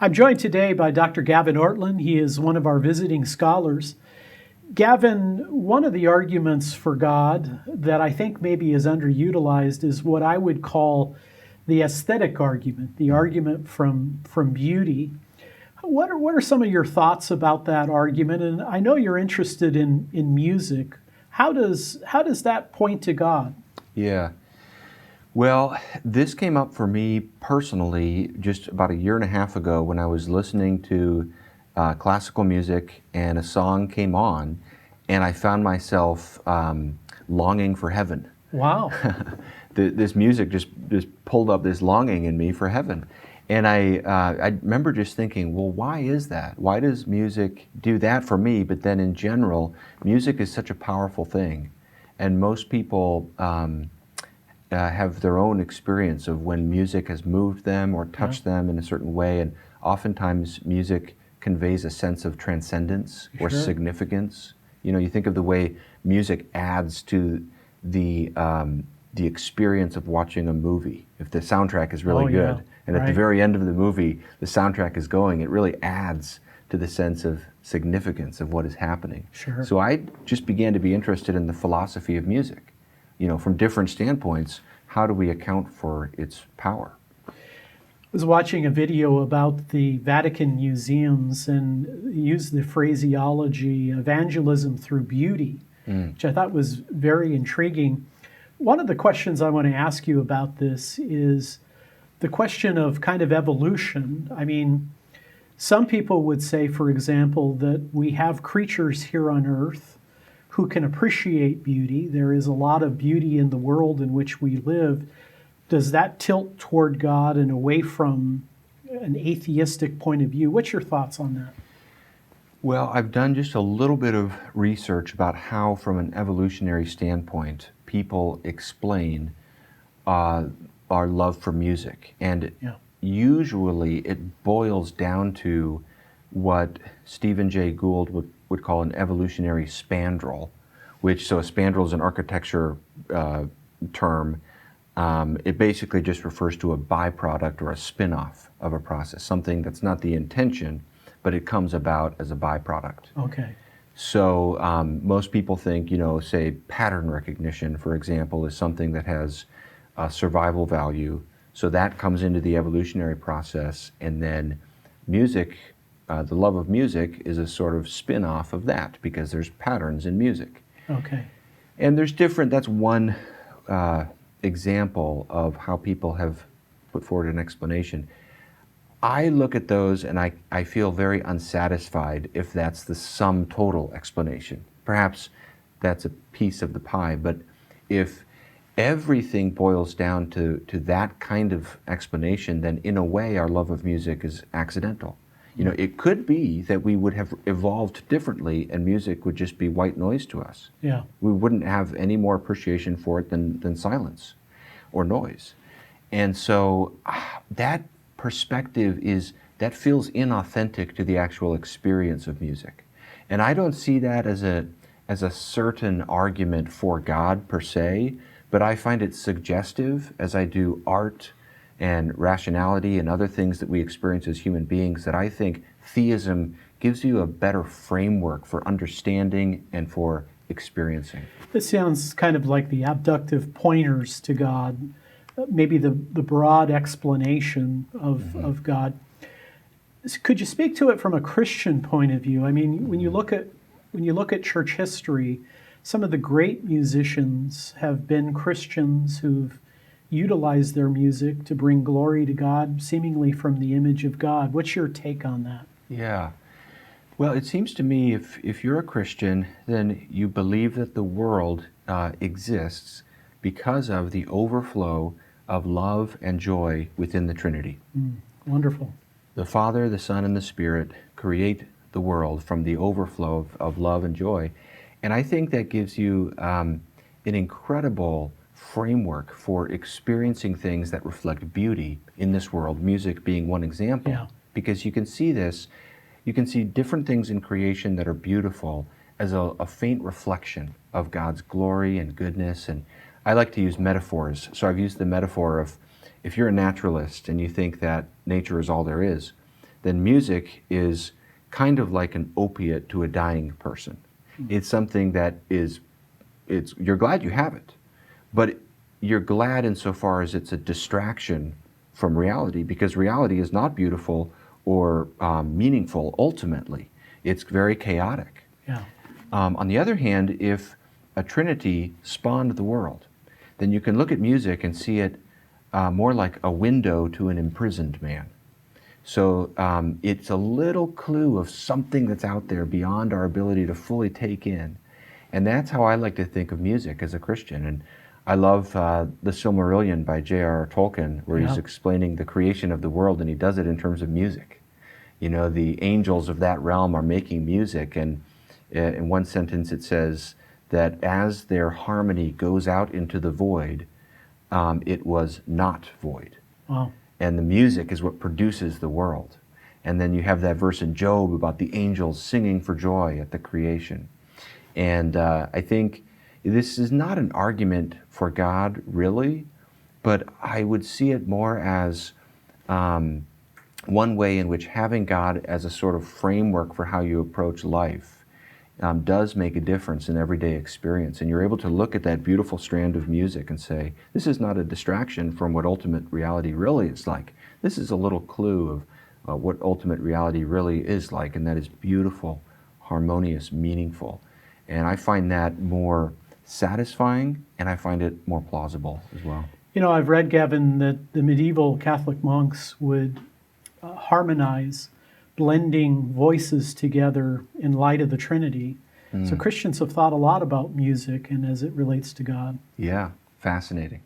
I'm joined today by Dr. Gavin Ortlund. He is one of our visiting scholars. Gavin, one of the arguments for God that I think maybe is underutilized is what I would call the aesthetic argument, the argument from beauty. What are some of your thoughts about that argument? And I know you're interested in music. How does that point to God? Yeah. Well, this came up for me personally just about a year and a half ago when I was listening to classical music and a song came on, and I found myself longing for heaven. Wow. This music just pulled up this longing in me for heaven. And I remember just thinking, well, why is that? Why does music do that for me? But then in general, music is such a powerful thing. And most people have their own experience of when music has moved them or touched them in a certain way. And oftentimes music conveys a sense of transcendence or significance. You know, you think of the way music adds to the experience of watching a movie. If the soundtrack is really good, and at the very end of the movie, the soundtrack is going, it really adds to the sense of significance of what is happening. Sure. So I just began to be interested in the philosophy of music. You know, from different standpoints, how do we account for its power? I was watching a video about the Vatican museums and used the phraseology evangelism through beauty, which I thought was very intriguing. One of the questions I want to ask you about this is the question of kind of evolution. I mean, some people would say, for example, that we have creatures here on Earth who can appreciate beauty. There is a lot of beauty in the world in which we live. Does that tilt toward God and away from an atheistic point of view? What's your thoughts on that? Well, I've done just a little bit of research about how, from an evolutionary standpoint, people explain our love for music. And usually it boils down to what Stephen Jay Gould would call an evolutionary spandrel, so a spandrel is an architecture term. It basically just refers to a byproduct or a spin-off of a process, something that's not the intention, but it comes about as a byproduct. Okay. So most people think, say pattern recognition, for example, is something that has survival value. So that comes into the evolutionary process, and then music, the love of music, is a sort of spin-off of that because there's patterns in music. Okay. And that's one example of how people have put forward an explanation. I look at those and I feel very unsatisfied if that's the sum total explanation. Perhaps that's a piece of the pie, but if everything boils down to that kind of explanation, then in a way our love of music is accidental. It could be that we would have evolved differently and music would just be white noise to us. Yeah. We wouldn't have any more appreciation for it than silence or noise. And so that perspective feels inauthentic to the actual experience of music. And I don't see that as a certain argument for God per se, but I find it suggestive, as I do art and rationality and other things that we experience as human beings, that I think theism gives you a better framework for understanding and for experiencing. This sounds kind of like the abductive pointers to God, maybe the broad explanation of God. Could you speak to it from a Christian point of view? I mean, when you look at church history, some of the great musicians have been Christians who've utilized their music to bring glory to God, seemingly from the image of God. What's your take on that? Yeah. Well, it seems to me if you're a Christian, then you believe that the world exists because of the overflow of love and joy within the Trinity. Wonderful. The Father, the Son, and the Spirit create the world from the overflow of love and joy. And I think that gives you an incredible framework for experiencing things that reflect beauty in this world, music being one example. Yeah. Because you can see different things in creation that are beautiful as a faint reflection of God's glory and goodness. And I like to use metaphors. So I've used the metaphor of, if you're a naturalist and you think that nature is all there is, then music is kind of like an opiate to a dying person. It's something that you're glad you have it, but you're glad insofar as it's a distraction from reality, because reality is not beautiful or meaningful ultimately. It's very chaotic. Yeah. On the other hand, if a trinity spawned the world, then you can look at music and see it more like a window to an imprisoned man. So it's a little clue of something that's out there beyond our ability to fully take in. And that's how I like to think of music as a Christian. And I love the Silmarillion by J.R.R. Tolkien, where he's explaining the creation of the world, and he does it in terms of music. You know, the angels of that realm are making music, and in one sentence it says that as their harmony goes out into the void, it was not void. Wow. And the music is what produces the world. And then you have that verse in Job about the angels singing for joy at the creation. And I think this is not an argument for God, really, but I would see it more as one way in which having God as a sort of framework for how you approach life does make a difference in everyday experience. And you're able to look at that beautiful strand of music and say, this is not a distraction from what ultimate reality really is like. This is a little clue of what ultimate reality really is like, and that is beautiful, harmonious, meaningful. And I find that more satisfying, and I find it more plausible as well. You know, I've read, Gavin, that the medieval Catholic monks would harmonize, blending voices together in light of the Trinity. So Christians have thought a lot about music and as it relates to God. Yeah, fascinating.